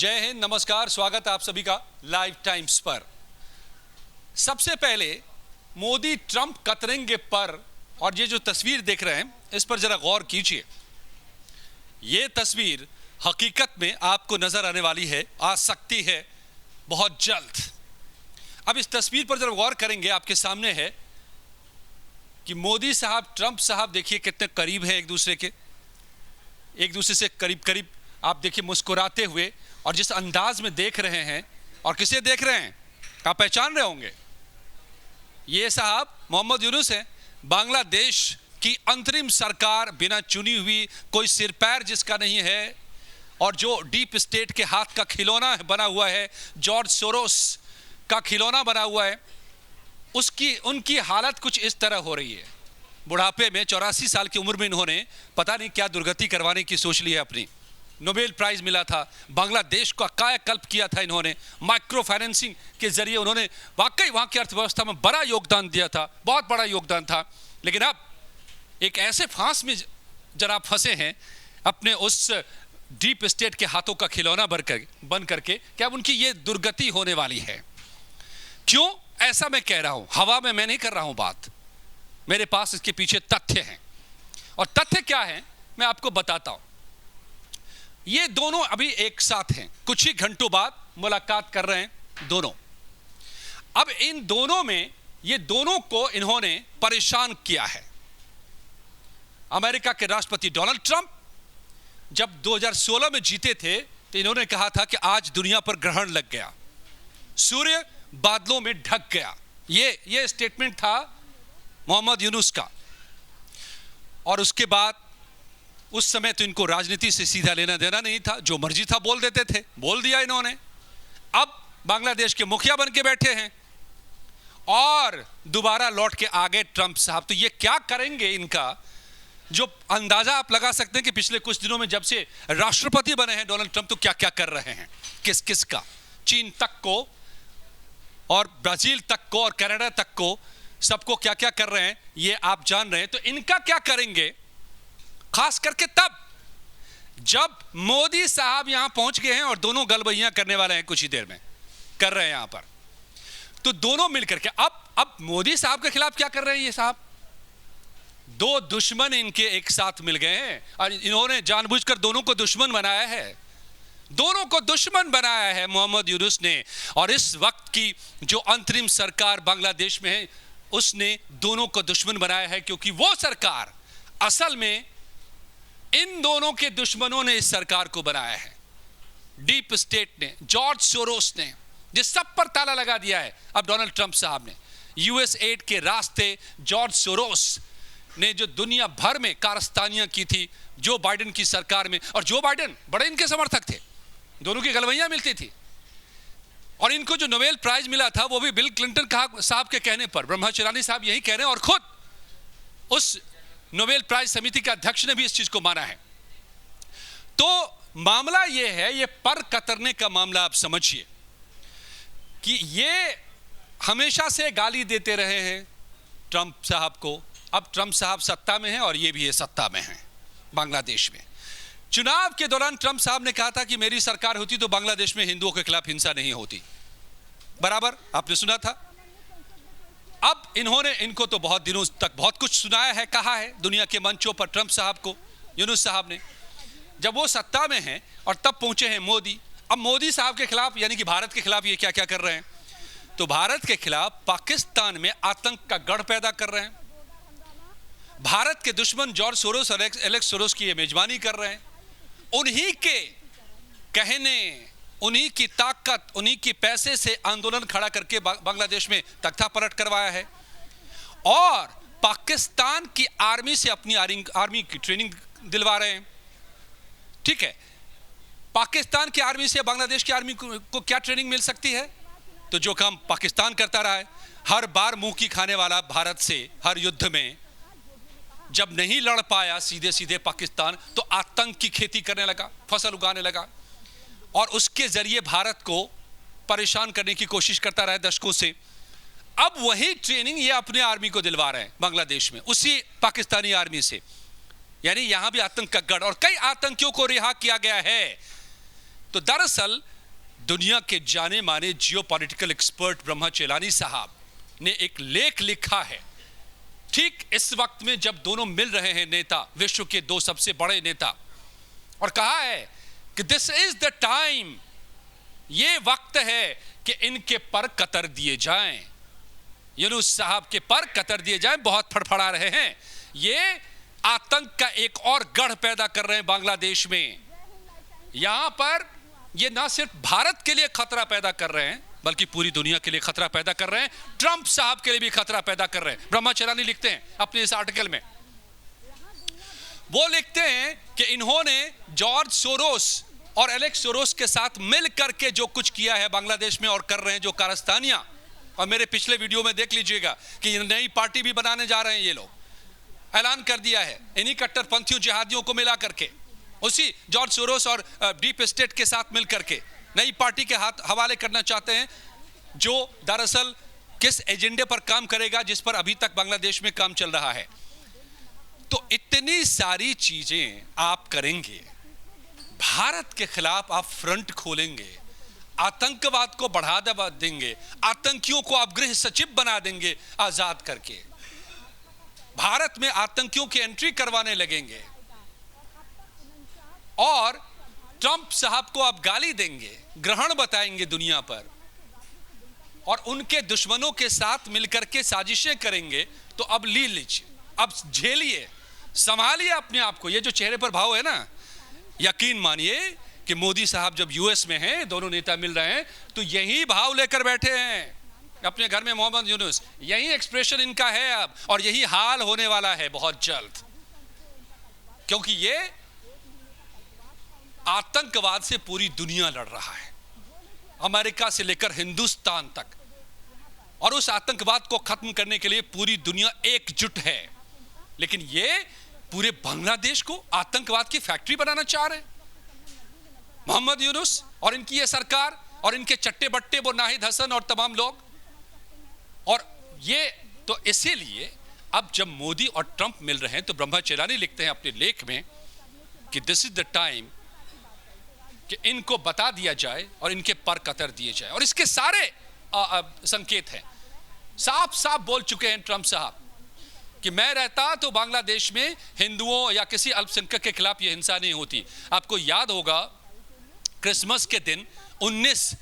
जय हिंद, नमस्कार, स्वागत है आप सभी का लाइव टाइम्स पर। सबसे पहले मोदी ट्रंप कतरेंगे पर, और ये जो तस्वीर देख रहे हैं इस पर जरा गौर कीजिए। ये तस्वीर हकीकत में आपको नजर आने वाली है, आ सकती है बहुत जल्द। अब इस तस्वीर पर जरा गौर करेंगे, आपके सामने है कि मोदी साहब ट्रंप साहब देखिए कितने करीब हैं एक दूसरे के, एक दूसरे से करीब करीब आप देखिए मुस्कुराते हुए, और जिस अंदाज में देख रहे हैं। और किसे देख रहे हैं आप पहचान रहे होंगे, ये साहब मोहम्मद यूनुस हैं। बांग्लादेश की अंतरिम सरकार, बिना चुनी हुई, कोई सिर पैर जिसका नहीं है, और जो डीप स्टेट के हाथ का खिलौना बना हुआ है, जॉर्ज सोरोस का खिलौना बना हुआ है, उनकी हालत कुछ इस तरह हो रही है। बुढ़ापे में 84 साल की उम्र में इन्होंने पता नहीं क्या दुर्गति करवाने की सोच ली है अपनी। नोबेल प्राइज मिला था, बांग्लादेश का कायाकल्प किया था इन्होंने, माइक्रो फाइनेंसिंग के जरिए उन्होंने वाकई वहां की अर्थव्यवस्था में बड़ा योगदान दिया था, बहुत बड़ा योगदान था। लेकिन अब एक ऐसे फांस में जरा फंसे हैं अपने उस डीप स्टेट के हाथों का खिलौना बन करके, क्या उनकी ये दुर्गति होने वाली है। क्यों ऐसा मैं कह रहा हूं, हवा में मैं नहीं कर रहा हूं बात, मेरे पास इसके पीछे तथ्य हैं। और तथ्य क्या है मैं आपको बताता हूं। ये दोनों अभी एक साथ हैं, कुछ ही घंटों बाद मुलाकात कर रहे हैं दोनों। अब इन दोनों में, ये दोनों को इन्होंने परेशान किया है। अमेरिका के राष्ट्रपति डोनाल्ड ट्रंप जब 2016 में जीते थे तो इन्होंने कहा था कि आज दुनिया पर ग्रहण लग गया, सूर्य बादलों में ढक गया। ये स्टेटमेंट था मोहम्मद यूनुस का। और उसके बाद उस समय तो इनको राजनीति से सीधा लेना देना नहीं था, जो मर्जी था बोल देते थे, बोल दिया इन्होंने। अब बांग्लादेश के मुखिया बन के बैठे हैं और दोबारा लौट के आ गए ट्रंप साहब। तो ये क्या करेंगे, इनका जो अंदाजा आप लगा सकते हैं कि पिछले कुछ दिनों में जब से राष्ट्रपति बने हैं डोनाल्ड ट्रंप, तो क्या क्या कर रहे हैं, किस किस का, चीन तक को और ब्राजील तक को और कनाडा तक को, सबको क्या क्या कर रहे हैं ये आप जान रहे हैं। तो इनका क्या करेंगे, खास करके तब जब मोदी साहब यहां पहुंच गए हैं और दोनों गलबैयां करने वाले हैं, कुछ ही देर में कर रहे हैं यहां पर। तो दोनों मिलकर के अब मोदी साहब के खिलाफ क्या कर रहे हैं ये साहब, दो दुश्मन इनके एक साथ मिल गए हैं और इन्होंने जानबूझकर दोनों को दुश्मन बनाया है, दोनों को दुश्मन बनाया है मोहम्मद यूनुस ने। और इस वक्त की जो अंतरिम सरकार बांग्लादेश में है, उसने दोनों को दुश्मन बनाया है, क्योंकि वो सरकार असल में इन दोनों के दुश्मनों ने इस सरकार को बनाया है। डीप स्टेट ने, जॉर्ज सोरोस ने, जिस सब पर ताला लगा दिया है अब डोनाल्ड ट्रंप साहब ने। यूएस एड के रास्ते जॉर्ज सोरोस ने जो दुनिया भर में कारस्तानियां की थी जो बाइडेन की सरकार में, और जो बाइडेन बड़े इनके समर्थक थे, दोनों की गलवैयां मिलती थी। और इनको जो नोबेल प्राइज मिला था वो भी बिल क्लिंटन साहब के कहने पर, ब्रह्मचर्यानी साहब यही कह रहे हैं, और खुद उस नोबेल प्राइज समिति के अध्यक्ष ने भी इस चीज को माना है। तो मामला यह है, ये पर कतरने का मामला। आप समझिए कि ये हमेशा से गाली देते रहे हैं ट्रंप साहब को। अब ट्रंप साहब सत्ता में हैं और ये भी सत्ता में हैं बांग्लादेश में। चुनाव के दौरान ट्रंप साहब ने कहा था कि मेरी सरकार होती तो बांग्लादेश में हिंदुओं के खिलाफ हिंसा नहीं होती, बराबर आपने सुना था। अब इनको तो बहुत दिनों तक बहुत कुछ सुनाया है, कहा है दुनिया के मंचों पर ट्रंप साहब को, यूनुस साहब ने। जब वो सत्ता में हैं और तब पहुंचे हैं मोदी। अब मोदी साहब के खिलाफ, यानी कि भारत के खिलाफ, ये क्या क्या कर रहे हैं, तो भारत के खिलाफ पाकिस्तान में आतंक का गढ़ पैदा कर रहे हैं। भारत के दुश्मन जॉर्ज सोरोस और एलेक्स सोरोस की ये मेजबानी कर रहे हैं। उन्हीं के कहने, उन्हीं की ताकत, उन्हीं की पैसे से आंदोलन खड़ा करके बांग्लादेश में तख्ता पलट करवाया है। और पाकिस्तान की आर्मी से अपनी आर्मी की ट्रेनिंग दिलवा रहे हैं। ठीक है, पाकिस्तान की आर्मी से बांग्लादेश की आर्मी को क्या ट्रेनिंग मिल सकती है, तो जो काम पाकिस्तान करता रहा है, हर बार मुंह की खाने वाला भारत से हर युद्ध में, जब नहीं लड़ पाया सीधे सीधे पाकिस्तान, तो आतंक की खेती करने लगा, फसल उगाने लगा, और उसके जरिए भारत को परेशान करने की कोशिश करता रहा दशकों से। अब वही ट्रेनिंग ये अपने आर्मी को दिलवा रहे हैं बांग्लादेश में, उसी पाकिस्तानी आर्मी से। यानी यहां भी आतंक का गढ़, और कई आतंकियों को रिहा किया गया है तो दरअसल दुनिया के जाने माने जियोपॉलिटिकल एक्सपर्ट ब्रह्मा चेलानी साहब ने एक लेख लिखा है ठीक इस वक्त में जब दोनों मिल रहे हैं नेता, विश्व के दो सबसे बड़े नेता, और कहा है कि दिस इज द टाइम, ये वक्त है कि इनके पर कतर दिए जाएं, यूनुस साहब के पर कतर दिए जाएं। बहुत फड़फड़ा रहे हैं, ये आतंक का एक और गढ़ पैदा कर रहे हैं बांग्लादेश में। यहां पर ये ना सिर्फ भारत के लिए खतरा पैदा कर रहे हैं बल्कि पूरी दुनिया के लिए खतरा पैदा कर रहे हैं, ट्रंप साहब के लिए भी खतरा पैदा कर रहे हैं। ब्रह्मा चेलानी लिखते हैं अपने इस आर्टिकल में, वो लिखते हैं कि इन्होंने जॉर्ज सोरोस और एलेक्स सोरोस के साथ मिल करके जो कुछ किया है बांग्लादेश में और कर रहे हैं, जो कारस्तानियां, और मेरे पिछले वीडियो में देख लीजिएगा कि नई पार्टी भी बनाने जा रहे हैं ये लोग, ऐलान कर दिया है इन्हीं कट्टरपंथियों जिहादियों को मिला करके, उसी जॉर्ज सोरोस और डीप स्टेट के साथ मिल करके नई पार्टी के हाथ हवाले करना चाहते हैं, जो दरअसल किस एजेंडे पर काम करेगा जिस पर अभी तक बांग्लादेश में काम चल रहा है। तो इतनी सारी चीजें आप करेंगे, भारत के खिलाफ आप फ्रंट खोलेंगे, आतंकवाद को बढ़ावा देंगे, आतंकियों को आप गृह सचिव बना देंगे आजाद करके, भारत में आतंकियों की एंट्री करवाने लगेंगे और ट्रंप साहब को आप गाली देंगे, ग्रहण बताएंगे दुनिया पर, और उनके दुश्मनों के साथ मिलकर के साजिशें करेंगे, तो अब लीजिए, अब झेलिए, संभालिए अपने आप को। ये जो चेहरे पर भाव है ना, यकीन मानिए कि मोदी साहब जब यूएस में हैं, दोनों नेता मिल रहे हैं, तो यही भाव लेकर बैठे हैं अपने घर में। मोहम्मद यूनुस, यही एक्सप्रेशन इनका है अब, और यही हाल होने वाला है बहुत जल्द, क्योंकि ये आतंकवाद से पूरी दुनिया लड़ रहा है, अमेरिका से लेकर हिंदुस्तान तक, और उस आतंकवाद को खत्म करने के लिए पूरी दुनिया एकजुट है। लेकिन ये पूरे बांग्लादेश को आतंकवाद की फैक्ट्री बनाना चाह रहे हैं मोहम्मद यूनुस और इनकी ये सरकार और इनके चट्टे बट्टे वो नाहिद हसन और तमाम लोग। और ये तो इसीलिए अब जब मोदी और ट्रंप मिल रहे हैं तो ब्रह्मा चेलानी लिखते हैं अपने लेख में कि दिस इज द टाइम कि इनको बता दिया जाए और इनके पर कतर दिए जाए। और इसके सारे संकेत हैं, साफ साफ बोल चुके हैं ट्रंप साहब कि मैं रहता तो बांग्लादेश में हिंदुओं या किसी अल्पसंख्यक के खिलाफ यह हिंसा नहीं होती। आपको याद होगा क्रिसमस के दिन 19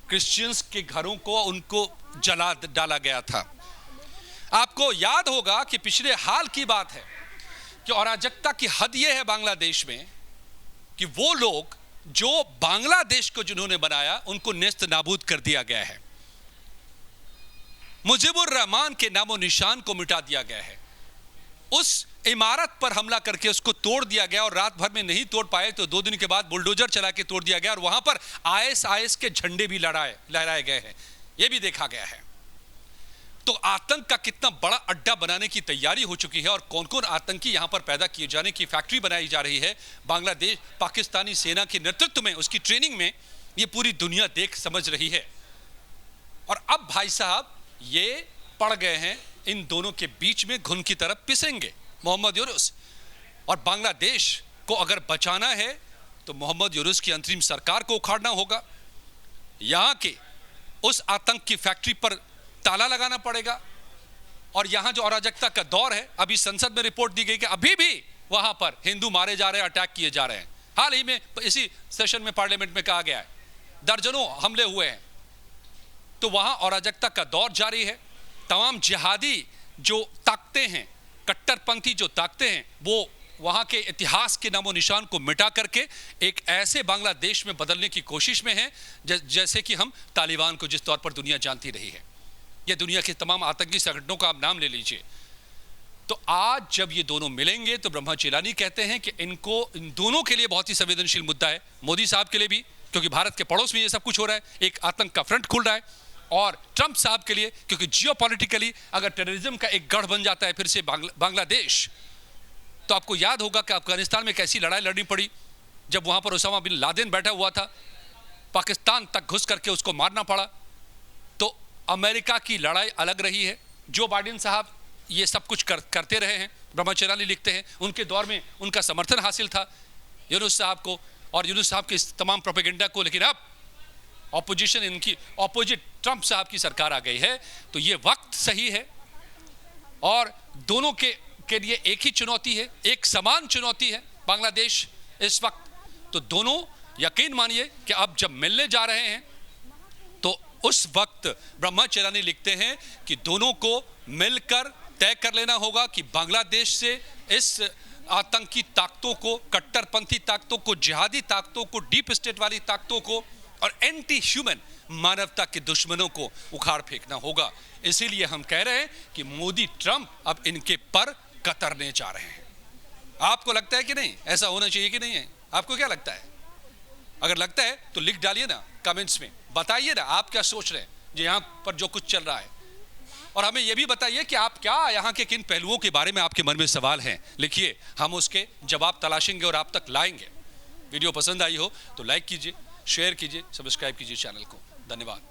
क्रिश्चियंस के घरों को उनको जला डाला गया था। आपको याद होगा कि पिछले हाल की बात है कि अराजकता की हद यह है बांग्लादेश में कि वो लोग जो बांग्लादेश को जिन्होंने बनाया उनको नेस्त नाबूद कर दिया गया है, मुजीबुर रहमान के नामो निशान को मिटा दिया गया है, उस इमारत पर हमला करके उसको तोड़ दिया गया, और रात भर में नहीं तोड़ पाए तो 2 दिन के बाद बुलडोजर चला के तोड़ दिया गया, और वहां पर आईएसआईएस के झंडे भी लहराए गए हैं, यह भी देखा गया है। तो आतंक का कितना बड़ा अड्डा बनाने की तैयारी हो चुकी है, और कौन कौन आतंकी यहां पर पैदा किए जाने की फैक्ट्री बनाई जा रही है बांग्लादेश पाकिस्तानी सेना के नेतृत्व में, उसकी ट्रेनिंग में, ये पूरी दुनिया देख समझ रही है। और अब भाई साहब ये पड़ गए हैं इन दोनों के बीच में, घुन की तरफ पिसेंगे मोहम्मद यूनुस। और बांग्लादेश को अगर बचाना है तो मोहम्मद यूनुस की अंतरिम सरकार को उखाड़ना होगा, यहां के उस आतंक की फैक्ट्री पर ताला लगाना पड़ेगा। और यहां जो अराजकता का दौर है, अभी संसद में रिपोर्ट दी गई कि अभी भी वहां पर हिंदू मारे जा रहे हैं, अटैक किए जा रहे हैं। हाल ही में इसी सेशन में पार्लियामेंट में कहा गया है दर्जनों हमले हुए हैं। तो वहां अराजकता का दौर जारी है। तमाम जिहादी जो ताकतें हैं, कट्टरपंथी जो ताकतें हैं, वो वहां के इतिहास के नामो निशान को मिटा करके एक ऐसे बांग्लादेश में बदलने की कोशिश में है जैसे कि हम तालिबान को जिस तौर पर दुनिया जानती रही है, ये दुनिया के तमाम आतंकी संगठनों का आप नाम ले लीजिए। तो आज जब ये दोनों मिलेंगे तो ब्रह्मा चेलानी कहते हैं कि इन दोनों के लिए बहुत ही संवेदनशील मुद्दा है, मोदी साहब के लिए भी, क्योंकि भारत के पड़ोस में ये सब कुछ हो रहा है, एक आतंक का फ्रंट खुल रहा है, और ट्रंप साहब के लिए क्योंकि जियोपॉलिटिकली अगर टेररिज्म का एक गढ़ बन जाता है फिर से बांग्लादेश, तो आपको याद होगा कि अफगानिस्तान में कैसी लड़ाई लड़नी पड़ी जब वहां पर ओसामा बिन लादेन बैठा हुआ था, पाकिस्तान तक घुस करके उसको मारना पड़ा। तो अमेरिका की लड़ाई अलग रही है, जो बाइडेन साहब ये सब कुछ करते रहे हैं, ब्रह्मा चेलानी लिखते हैं, उनके दौर में उनका समर्थन हासिल था यूनुस साहब को, और यूनुस साहब के इस तमाम प्रोपेगेंडा को, लेकिन अब ऑपोजिशन इनकी ऑपोजिट ट्रंप साहब की सरकार आ गई है, तो ये वक्त सही है और दोनों के लिए एक ही चुनौती है, एक समान चुनौती है बांग्लादेश इस वक्त। तो दोनों यकीन मानिए कि अब जब मिलने जा रहे हैं तो उस वक्त ब्रह्मचर्यानी लिखते हैं कि दोनों को मिलकर तय कर लेना होगा कि बांग्लादेश से इस आतंकी ताकतों को, कट्टरपंथी ताकतों को, जिहादी ताकतों को, डीप स्टेट वाली ताकतों को और एंटी ह्यूमन मानवता के दुश्मनों को उखाड़ फेंकना होगा। इसीलिए हम कह रहे हैं कि मोदी ट्रंप अब इनके पर कतरने जा रहे हैं। आपको लगता है कि नहीं, ऐसा होना चाहिए कि नहीं है? आपको क्या लगता है? अगर लगता है तो लिख डालिए ना कमेंट्स में, बताइए ना आप क्या सोच रहे हैं जो यहाँ पर जो कुछ चल रहा है, और हमें यह भी बताइए कि आप क्या यहाँ के किन पहलुओं के बारे में आपके मन में सवाल हैं। लिखिए, हम उसके जवाब तलाशेंगे और आप तक लाएंगे। वीडियो पसंद आई हो तो लाइक कीजिए, शेयर कीजिए, सब्सक्राइब कीजिए चैनल को। धन्यवाद।